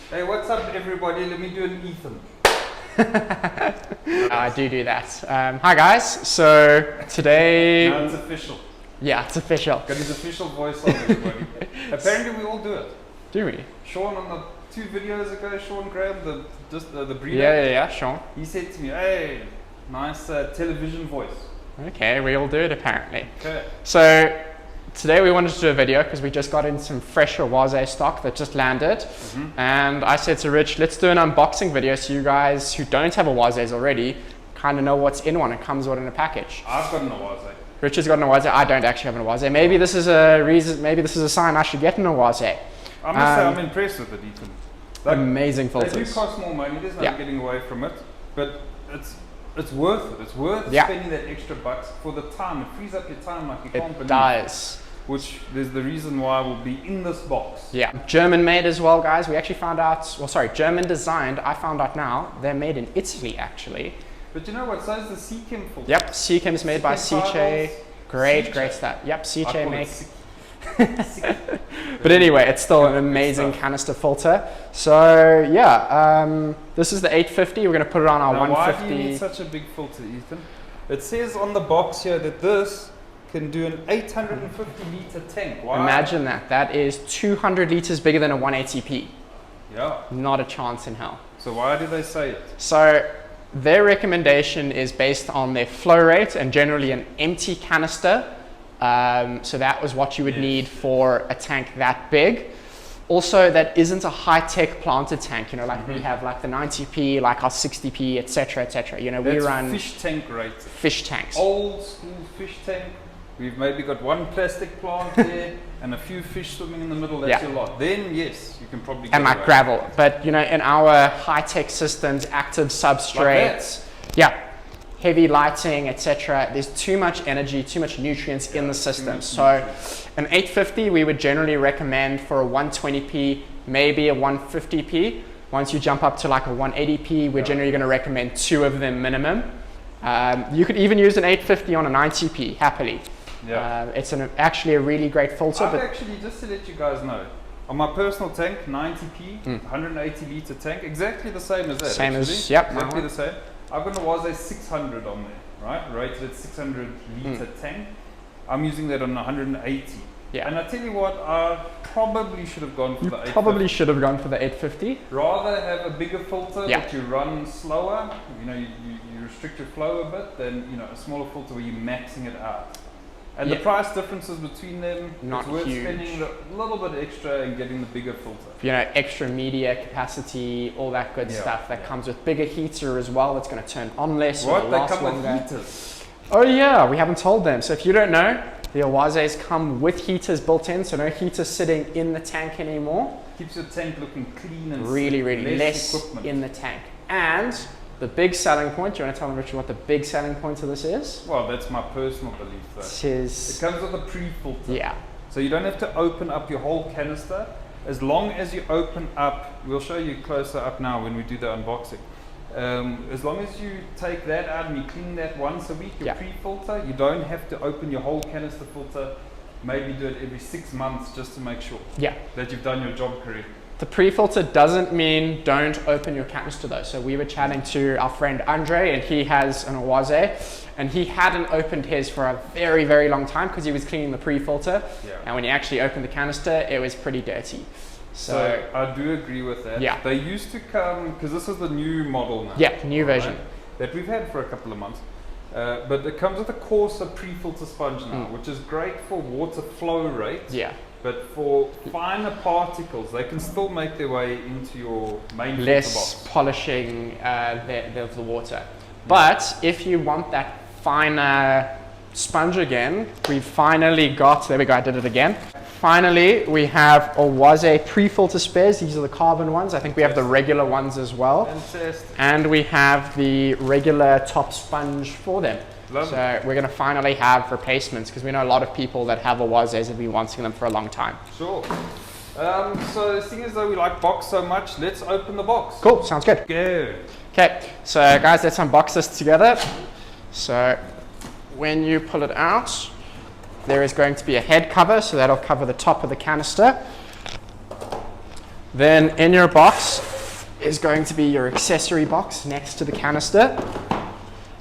Hey, what's up, everybody? Let me do an Ethan. I do that. Hi guys, so today... Now it's official. Yeah, it's official. Got his official voice on, everybody. Apparently we all do it. Do we? Sean, on the 2 videos ago, Sean Graham, the breeder. Yeah, Sean. He said to me, hey, nice television voice. Okay, we all do it apparently. Okay. So today we wanted to do a video because we just got in some fresh Oase stock that just landed. And I said to Rich, let's do an unboxing video so you guys who don't have Oases already kind of know what's in one. It comes in a package. I've got an Oase. Rich has got an Oase. I don't actually have an Oase. Maybe this is a reason. Maybe this is a sign I should get an Oase. I must say I'm impressed with it, Ethan. Amazing filters. They do cost more money. There's no getting away from it, but it's worth it. It's worth spending that extra bucks for the time. It frees up your time like you can't believe. It does. Which there's the reason why will be in this box. Yeah, German made as well, guys. We actually found out. Well, sorry, German designed. I found out now they're made in Italy, actually. But you know what? So is the Seachem filter. Yep, Seachem is made by Seachem. Great stuff. Yep, Seachem makes. But anyway, it's still an amazing canister filter. So yeah, this is the 850. We're going to put it on our 150. Why do you need such a big filter, Ethan? It says on the box here that this can do an 850 litre tank. Why? Imagine that. That is 200 litres bigger than a 180p. Yeah. Not a chance in hell. So why do they say it? So their recommendation is based on their flow rate and generally an empty canister. So that was what you would need for a tank that big. Also, that isn't a high-tech planted tank, you know, like we have like the 90p, like our 60p, etc., etc. You know, we run fish tank rated. Fish tanks. Old school fish tank. We've maybe got one plastic plant there and a few fish swimming in the middle. That's a lot. Then yes, you can probably. And like gravel, but you know, in our high-tech systems, active substrates, heavy lighting, etc. There's too much energy, too much nutrients in the system. So an 850 we would generally recommend for a 120p, maybe a 150p. Once you jump up to like a 180p, we're generally going to recommend 2 of them minimum. You could even use an 850 on a 90p happily. It's actually a really great filter. Actually, just to let you guys know, on my personal tank, 90p, 180 litre tank, exactly the same as that. Exactly the same. I've got an Oase 600 on there, right? Rated at 600 litre tank. I'm using that on 180. And I tell you what, I probably should have gone for the 850. Probably should have gone for the 850. Rather have a bigger filter that you run slower. You know, you restrict your flow a bit than, you know, a smaller filter where you're maxing it out. And the price differences between them, it's worth spending a little bit extra and getting the bigger filter. You know, extra media capacity, all that good stuff that comes with bigger heater as well. It's going to turn on less. What? They come with heaters? Oh yeah, we haven't told them. So if you don't know, the Oases come with heaters built in, so no heater sitting in the tank anymore. Keeps your tank looking clean and really less equipment in the tank. And the big selling point, do you want to tell them, Richard, what the big selling point of this is? Well, that's my personal belief though. It comes with a pre-filter. Yeah. So you don't have to open up your whole canister. As long as you open up, we'll show you closer up now when we do the unboxing. As long as you take that out and you clean that once a week, your pre-filter, you don't have to open your whole canister filter. Maybe do it every 6 months just to make sure that you've done your job correctly. The pre-filter doesn't mean don't open your canister though. So we were chatting to our friend Andre and he has an Oase and he hadn't opened his for a very long time because he was cleaning the pre-filter. And when he actually opened the canister, it was pretty dirty. So I do agree with that. They used to come, because this is the new model now. New version. That we've had for a couple of months. But it comes with a coarser pre-filter sponge now, which is great for water flow rate. But for finer particles, they can still make their way into your main filter box. Less polishing of the water. But if you want that finer sponge again, we finally got, there we go, I did it again. Finally, we have Oase pre-filter spares. These are the carbon ones. I think we have the regular ones as well. Fantastic. And we have the regular top sponge for them. So we're going to finally have replacements because we know a lot of people that have Oases have been wanting them for a long time. Sure. So seeing as though we like box so much, let's open the box. Cool, sounds good. Go. Okay, so guys, let's unbox this together. So when you pull it out, there is going to be a head cover, so that'll cover the top of the canister. Then in your box is going to be your accessory box next to the canister.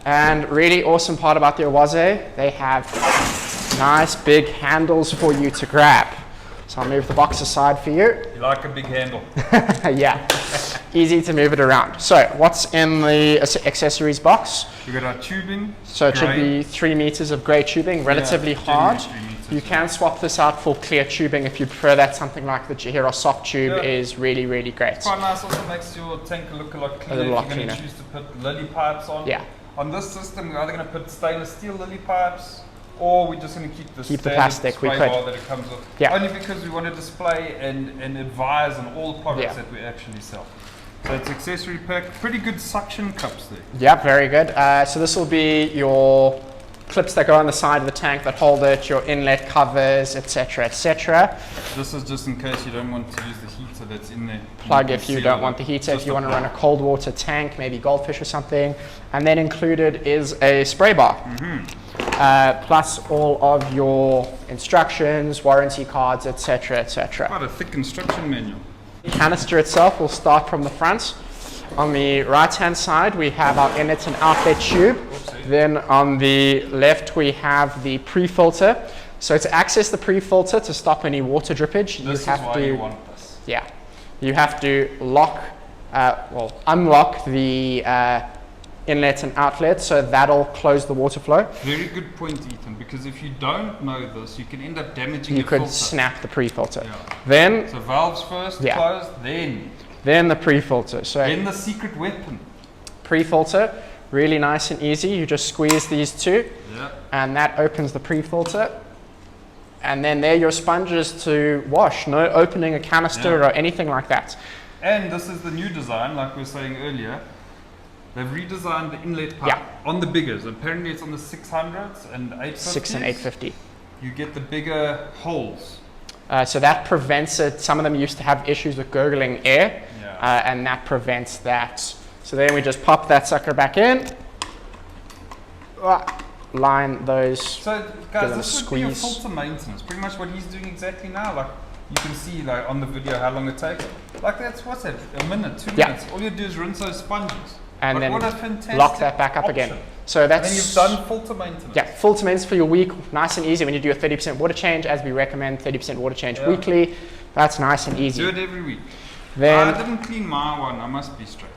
And really awesome part about the Oase, they have nice big handles for you to grab. So I'll move the box aside for you. You like a big handle? Yeah, easy to move it around. So what's in the accessories box? We've got our tubing. So it should be 3 meters of grey tubing, relatively hard. You can swap this out for clear tubing if you prefer that. Something like the Jahira soft tube is really, really great. It's quite nice, also makes your tank look a lot cleaner. A lot if you're going to choose to put lily pipes on. Yeah. On this system, we're either going to put stainless steel lily pipes, or we're just going to keep the plastic. spray We could. bar that it comes with. Yeah. Only because we want to display and advise on all the products that we actually sell. So it's accessory pack. Pretty good suction cups there. Yeah, very good. So this will be your clips that go on the side of the tank that hold it, your inlet covers, etc., etc. This is just in case you don't want to use the heater that's in there. Plug if you don't want the heater, if you want to run a cold water tank, maybe goldfish or something. And then included is a spray bar. Plus all of your instructions, warranty cards, etc., etc. Quite a thick instruction manual. The canister itself will start from the front. On the right hand side we have our inlet and outlet tube. Then on the left we have the pre-filter. So to access the pre-filter to stop any water drippage, you have to you have to unlock the inlet and outlet, so that'll close the water flow. Very good point, Ethan, because if you don't know this, you can end up damaging you your could filter. Snap the pre-filter. Then so valves first, closed, then the pre-filter. So then the secret weapon. Pre-filter, really nice and easy. You just squeeze these two, and that opens the pre-filter. And then they're your sponges to wash. No opening a canister or anything like that. And this is the new design, like we were saying earlier. They've redesigned the inlet pipe on the biggers. Apparently it's on the 600s and 850s. 6 and 850. You get the bigger holes. So that prevents it. Some of them used to have issues with gurgling air, and that prevents that. So then we just pop that sucker back in. Line those. So guys, this would be your filter maintenance. Pretty much what he's doing exactly now. Like you can see, like on the video, how long it takes. Like that's what's that? A minute, 2 minutes. All you do is rinse those sponges. And then lock that back up again. So that's. And then you've done filter maintenance. Yeah, filter maintenance for your week, nice and easy. When you do a 30% water change, as we recommend, 30% water change weekly. That's nice and easy. Do it every week. Then I didn't clean my one. I must be straight.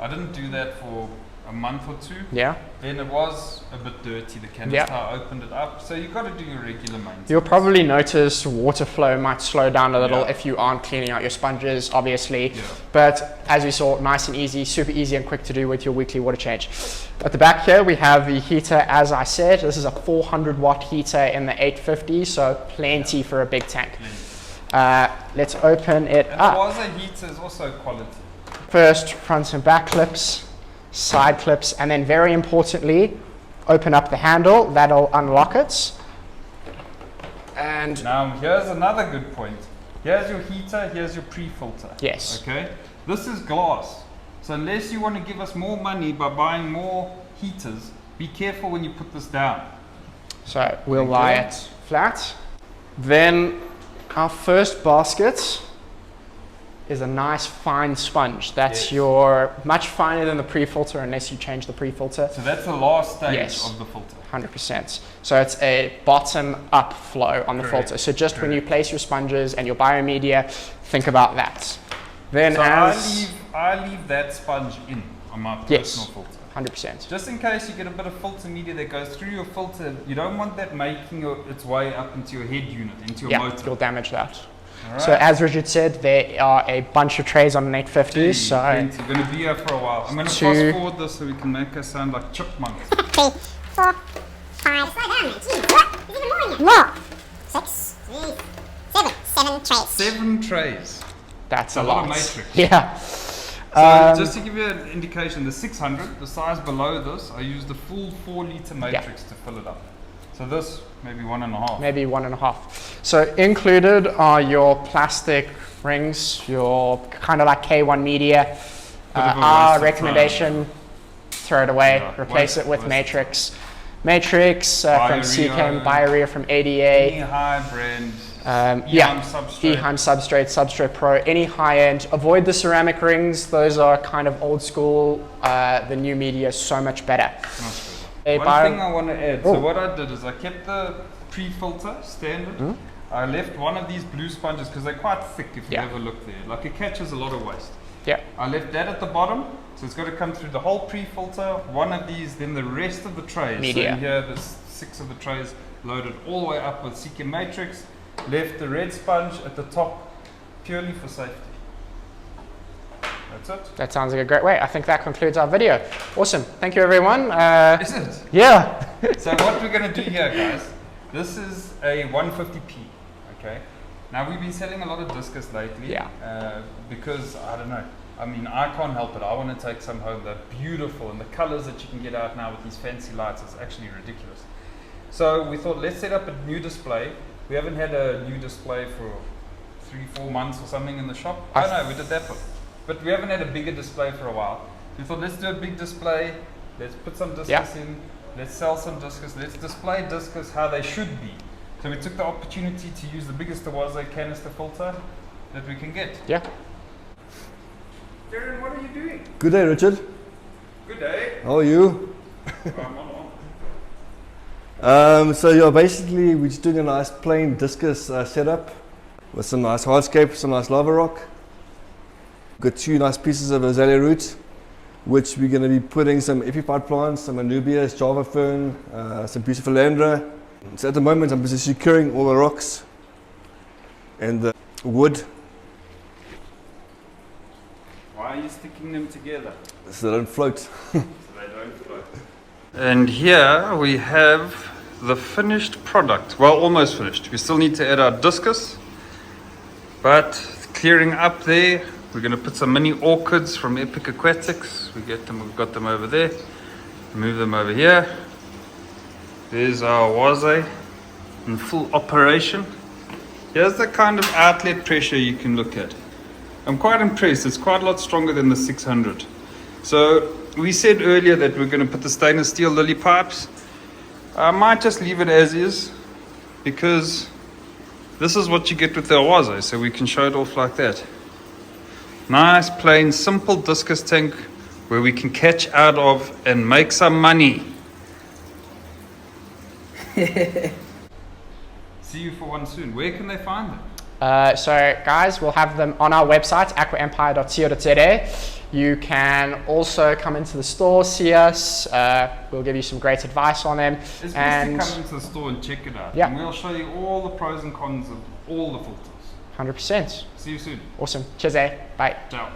I didn't do that for a month or two. Yeah. Then it was a bit dirty, the canister. I opened it up. So you've got to do your regular maintenance. You'll probably notice water flow might slow down a little if you aren't cleaning out your sponges, obviously. But as we saw, nice and easy, super easy and quick to do with your weekly water change. At the back here, we have the heater, as I said. This is a 400 watt heater in the 850, so plenty for a big tank. Let's open it up. The Oase heater is also quality. First, front and back clips. Side clips, and then very importantly, open up the handle. That'll unlock it. And now here's another good point. Here's your heater, here's your pre-filter. Yes. Okay. This is glass. So unless you want to give us more money by buying more heaters, be careful when you put this down. So we'll lie it flat. Then our first basket is a nice fine sponge. That's your much finer than the pre-filter unless you change the pre-filter. So that's the last stage of the filter. 100%. So it's a bottom up flow on the filter. So just when you place your sponges and your biomedia, think about that. Then so I leave that sponge in on my personal filter. 100%. Just in case you get a bit of filter media that goes through your filter, you don't want that making its way up into your head unit, into your motor. You'll damage that. Right. So as Richard said, there are a bunch of trays on an 850. So we're going to be here for a while. I'm going to fast forward this so we can make us sound like chipmunks. 3, 4, 5. Slow down, man. Jeez, what? There's even more in here. More. 6, 7. 7 trays. 7 trays. That's a lot of matrix. Yeah. So just to give you an indication, the 600, the size below this, I used the full 4-liter matrix to fill it up. So this, maybe 1.5. Maybe 1.5. So included are your plastic rings, your kind of like K1 media. Our recommendation, throw it away, replace it with matrix. Matrix from CChem, Biorea from ADA. Any high brand. substrate. Eheim substrate, Substrate Pro, any high end. Avoid the ceramic rings. Those are kind of old school. The new media is so much better. One thing I want to add. So what I did is I kept the pre-filter standard. I left one of these blue sponges because they're quite thick if you ever look there. Like it catches a lot of waste. Yeah. I left that at the bottom. So it's got to come through the whole pre-filter, one of these, then the rest of the trays. Media. So here there's 6 of the trays loaded all the way up with CK Matrix. Left the red sponge at the top purely for safety. That's it. That sounds like a great way. I think that concludes our video. Awesome. Thank you, everyone. Is it? Yeah. So what we're going to do here, guys, this is a 150p. Okay. Now we've been selling a lot of Discus lately. Yeah. Because I don't know. I mean, I can't help it. I want to take some home. They're beautiful, and the colors that you can get out now with these fancy lights is actually ridiculous. So we thought, let's set up a new display. We haven't had a new display for 3-4 months or something in the shop. Oh no, we did that one. But we haven't had a bigger display for a while. We thought, let's do a big display. Let's put some Discus in. Let's sell some Discus. Let's display Discus how they should be. So we took the opportunity to use the biggest Oase canister filter that we can get. Yeah. Darren, what are you doing? Good day, Richard. Good day. How are you? I'm on. So yeah, basically we're just doing a nice plain Discus setup with some nice hardscape, some nice lava rock. Got 2 nice pieces of azalea root, which we're going to be putting some epiphyte plants, some anubias, java fern, some beautiful landra. So at the moment I'm busy securing all the rocks and the wood. Why are you sticking them together? So they don't float. So they don't float. And here we have the finished product. Well, almost finished. We still need to add our Discus, but clearing up there, we're going to put some mini orchids from Epic Aquatics. We've got them over there. Move them over here. There's our Oase in full operation. Here's the kind of outlet pressure you can look at. I'm quite impressed. It's quite a lot stronger than the 600. So we said earlier that we're going to put the stainless steel lily pipes. I might just leave it as is because this is what you get with the Oase, so we can show it off like that. Nice, plain, simple Discus tank where we can catch out of and make some money. See you for one soon. Where can they find them? So guys, we'll have them on our website, aquaempire.co.za. You can also come into the store, see us. We'll give you some great advice on them. It's best to come into the store and check it out. Yeah. And we'll show you all the pros and cons of all the filters. 100%. See you soon. Awesome. Cheers, eh? Bye. Ciao.